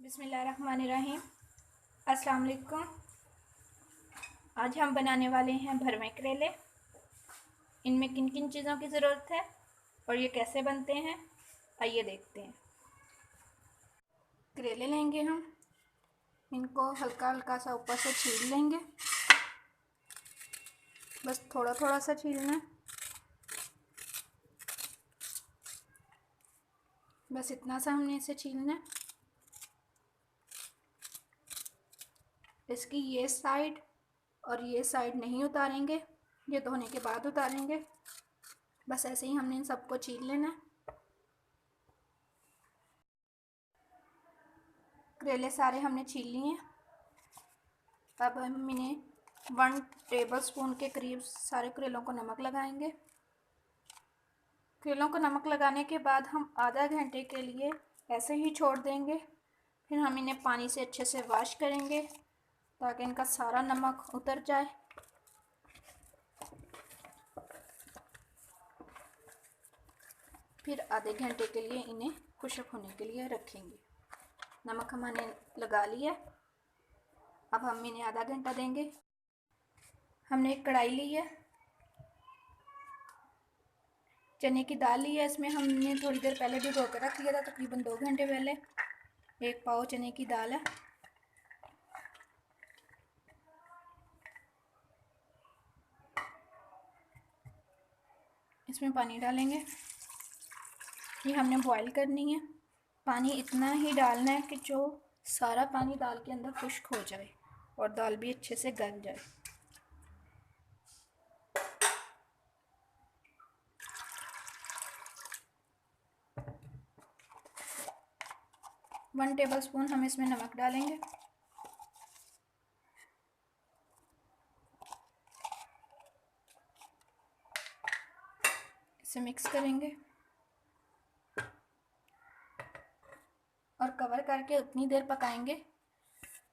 बिस्मिल्लाहिर्रहमानिर्रहीम। अस्सलाम वालेकुम। आज हम बनाने वाले हैं भरवे करेले। इनमें किन किन चीज़ों की ज़रूरत है और ये कैसे बनते हैं, आइए देखते हैं। करेले लेंगे हम, इनको हल्का हल्का सा ऊपर से छील लेंगे, बस थोड़ा थोड़ा सा छीलना है, बस इतना सा हमने इसे छीलना है। इसकी ये साइड और ये साइड नहीं उतारेंगे, ये धोने के बाद उतारेंगे। बस ऐसे ही हमने इन सबको छील लेना है। करेले सारे हमने छील लिए हैं। अब हम इन्हें 1 टेबल स्पून के करीब सारे करेलों को नमक लगाएंगे। करेलों को नमक लगाने के बाद हम आधा घंटे के लिए ऐसे ही छोड़ देंगे। फिर हम इन्हें पानी से अच्छे से वॉश करेंगे ताकि इनका सारा नमक उतर जाए। फिर आधे घंटे के लिए इन्हें खुश्क होने के लिए रखेंगे। नमक हमने लगा लिया। अब हम इन्हें आधा घंटा देंगे। हमने एक कढ़ाई ली है, चने की दाल ली है। इसमें हमने थोड़ी देर पहले भिगो कर रख लिया था, तकरीबन 2 घंटे पहले। 1 पाव चने की दाल है। इसमें पानी डालेंगे, ये हमने बॉईल करनी है। पानी इतना ही डालना है कि जो सारा पानी दाल के अंदर खुश्क हो जाए और दाल भी अच्छे से गल जाए। वन टेबल स्पून हम इसमें नमक डालेंगे। इसे मिक्स करेंगे और कवर करके उतनी देर पकाएंगे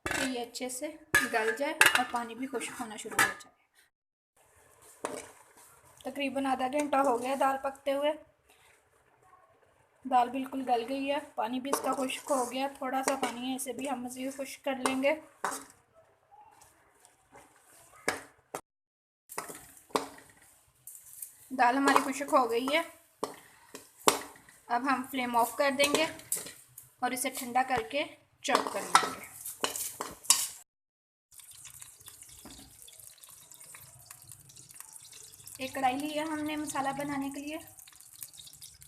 कि ये अच्छे से गल जाए और पानी भी खुश्क होना शुरू हो जाए। तकरीबन आधा घंटा हो गया दाल पकते हुए। दाल बिल्कुल गल गई है, पानी भी इसका खुश्क हो गया। थोड़ा सा पानी है, इसे भी हम मज़ीद खुश्क कर लेंगे। दाल हमारी खुश्क हो गई है। अब हम फ्लेम ऑफ कर देंगे और इसे ठंडा करके चॉप कर लेंगे। एक कढ़ाई ली है हमने मसाला बनाने के लिए।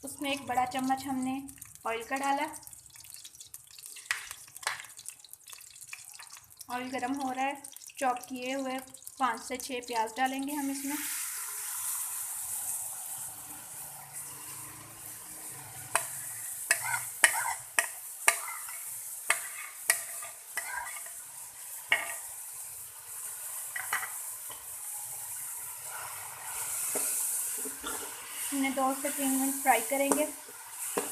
उसमें 1 बड़ा चम्मच हमने ऑयल का डाला। ऑयल गरम हो रहा है। चॉप किए हुए 5 से 6 प्याज डालेंगे हम इसमें। इन्हें 2 से 3 मिनट फ्राई करेंगे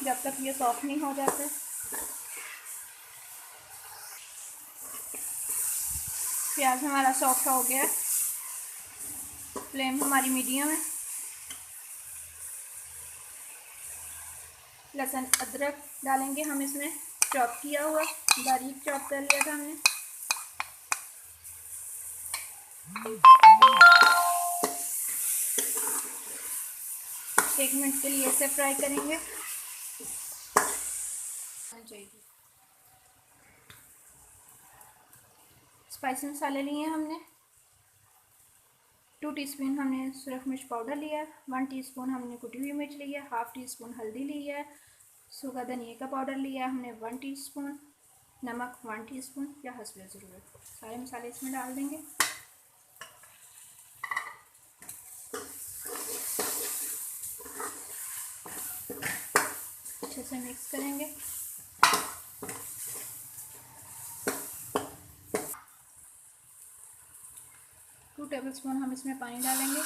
जब तक ये सॉफ्ट नहीं हो जाते। प्याज हमारा सॉफ्ट हो गया। फ्लेम हमारी मीडियम है। लहसुन अदरक डालेंगे हम इसमें, चॉप किया हुआ, बारीक चॉप कर लिया था हमने। एक मिनट के लिए इसे फ्राई करेंगे। स्पाइसी मसाले लिए हमने 2 टीस्पून हमने सुरख मिर्च पाउडर लिया है, 1 टीस्पून हमने कुटी हुई मिर्च ली है, हाफ़ टीस्पून हल्दी ली है, सूखा धनिया का पाउडर लिया है हमने 1 टीस्पून, नमक 1 टीस्पून या हस्बे ज़रूरत। सारे मसाले इसमें डाल देंगे। अच्छे से मिक्स करेंगे। टू टेबलस्पून हम इसमें पानी डालेंगे।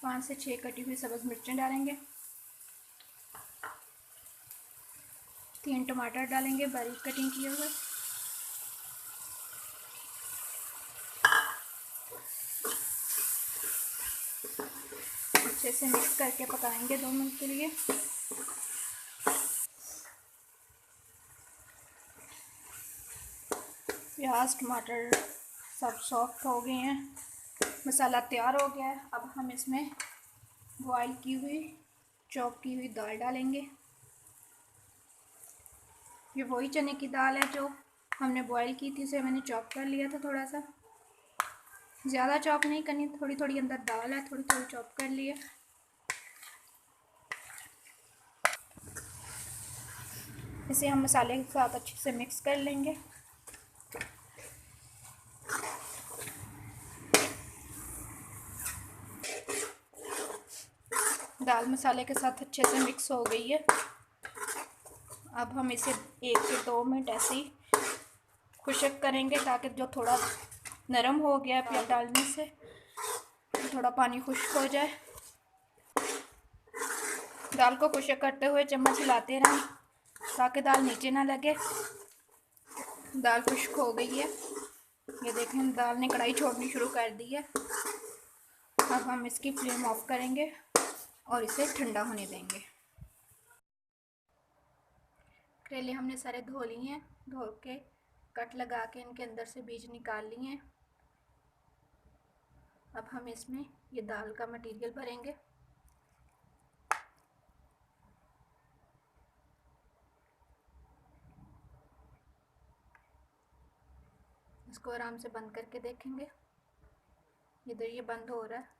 पाँच से 6 कटी हुई सब्ज़ मिर्चें डालेंगे। 3 टमाटर डालेंगे बारीक कटिंग किए हुए। अच्छे से मिक्स करके पकाएंगे 2 मिनट के लिए। प्याज टमाटर सब सॉफ्ट हो गए हैं, मसाला तैयार हो गया है। अब हम इसमें बॉयल की हुई चॉप की हुई दाल डालेंगे। ये वही चने की दाल है जो हमने बॉयल की थी, इसे मैंने चॉप कर लिया था थोड़ा सा, ज़्यादा चॉप नहीं करनी, थोड़ी थोड़ी अंदर दाल है, थोड़ी थोड़ी चॉप कर लिया। इसे हम मसाले के साथ अच्छे से मिक्स कर लेंगे। दाल मसाले के साथ अच्छे से मिक्स हो गई है। अब हम इसे 1 से 2 मिनट ऐसे ही खुश्क करेंगे ताकि जो थोड़ा नरम हो गया है प्याज डालने से, थोड़ा पानी खुश्क हो जाए। दाल को खुश्क करते हुए चम्मच हिलाते रहें ताकि दाल नीचे ना लगे। दाल खुश्क हो गई है, ये देखें दाल ने कढ़ाई छोड़नी शुरू कर दी है। अब हम इसकी फ्लेम ऑफ करेंगे और इसे ठंडा होने देंगे। करेले हमने सारे धो लिए हैं, धो के कट लगा के इनके अंदर से बीज निकाल लिए हैं। अब हम इसमें ये दाल का मटेरियल भरेंगे। इसको आराम से बंद करके देखेंगे, इधर ये बंद हो रहा है।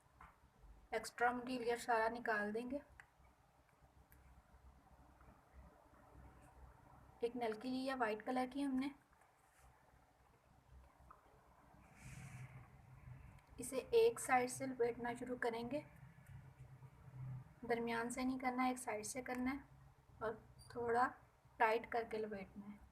एक्स्ट्रा मटेरियल सारा निकाल देंगे। एक नलकी ली है वाइट कलर की हमने, इसे एक साइड से लपेटना शुरू करेंगे, दरमियान से नहीं करना है, एक साइड से करना है और थोड़ा टाइट करके लपेटना है।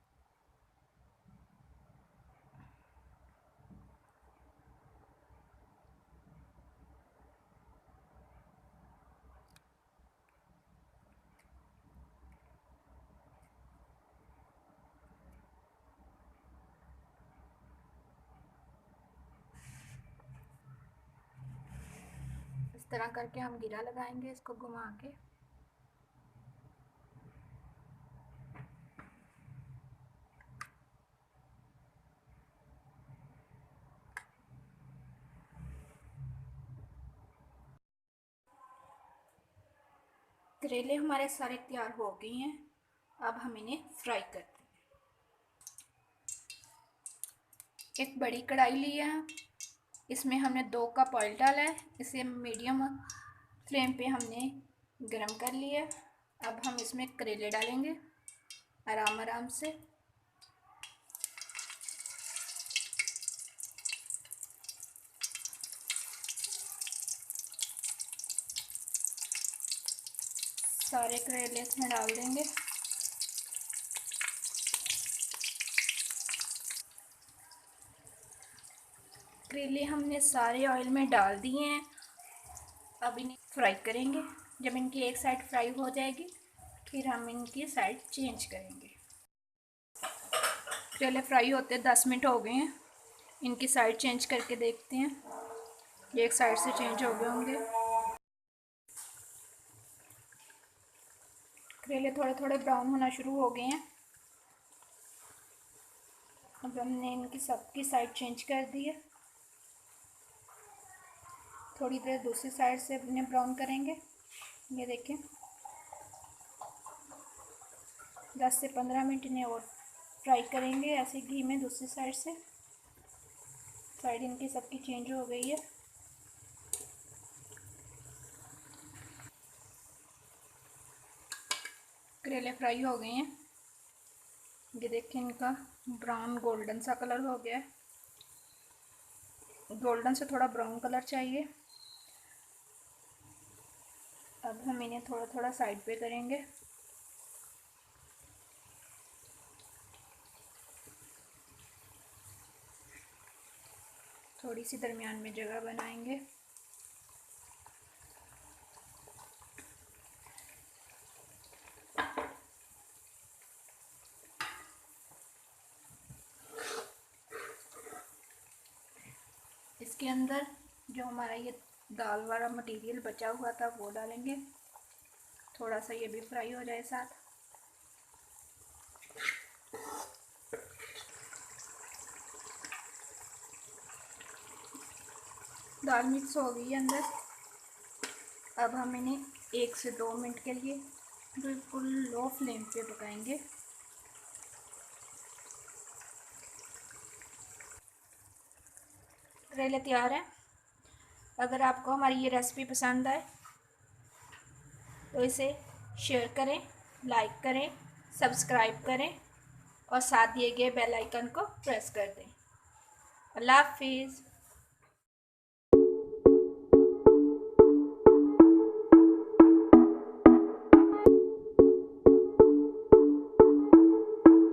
इस तरह करके हम गिरा लगाएंगे इसको घुमा के। करेले हमारे सारे तैयार हो गए हैं, अब हम इन्हें फ्राई करते हैं। एक बड़ी कढ़ाई ली है, इसमें हमने 2 कप ऑयल डाला है, इसे मीडियम फ्लेम पे हमने गरम कर लिया। अब हम इसमें करेले डालेंगे आराम आराम से। सारे करेले इसमें डाल देंगे। करेले हमने सारे ऑयल में डाल दिए हैं, अब इन्हें फ्राई करेंगे। जब इनकी एक साइड फ्राई हो जाएगी फिर हम इनकी साइड चेंज करेंगे। करेले फ्राई होते 10 मिनट हो गए हैं, इनकी साइड चेंज करके देखते हैं। ये एक साइड से चेंज हो गए होंगे। करेले थोड़े थोड़े ब्राउन होना शुरू हो गए हैं। अब हमने इनकी सबकी साइड चेंज कर दी है। थोड़ी देर दूसरी साइड से इन्हें ब्राउन करेंगे। ये देखें 10 से 15 मिनट इन्हें और फ्राई करेंगे ऐसे घी में दूसरी साइड से। साइड इनकी सबकी चेंज हो गई है। करेले फ्राई हो गए हैं, ये देखिए इनका ब्राउन गोल्डन सा कलर हो गया है। गोल्डन से थोड़ा ब्राउन कलर चाहिए। अब हम इन्हें थोड़ा थोड़ा साइड पे करेंगे। थोड़ी सी दरमियान में जगह बनाएंगे। इसके अंदर जो हमारा ये दाल वाला मटेरियल बचा हुआ था वो डालेंगे, थोड़ा सा ये भी फ्राई हो जाए साथ। दाल मिक्स हो गई है अंदर। अब हम इन्हें 1 से 2 मिनट के लिए बिल्कुल लो फ्लेम पे पकाएंगे। करेले तैयार हैं। अगर आपको हमारी ये रेसिपी पसंद आए तो इसे शेयर करें, लाइक करें, सब्सक्राइब करें और साथ दिए गए बेल आइकन को प्रेस कर दें। अल्लाह हाफिज़।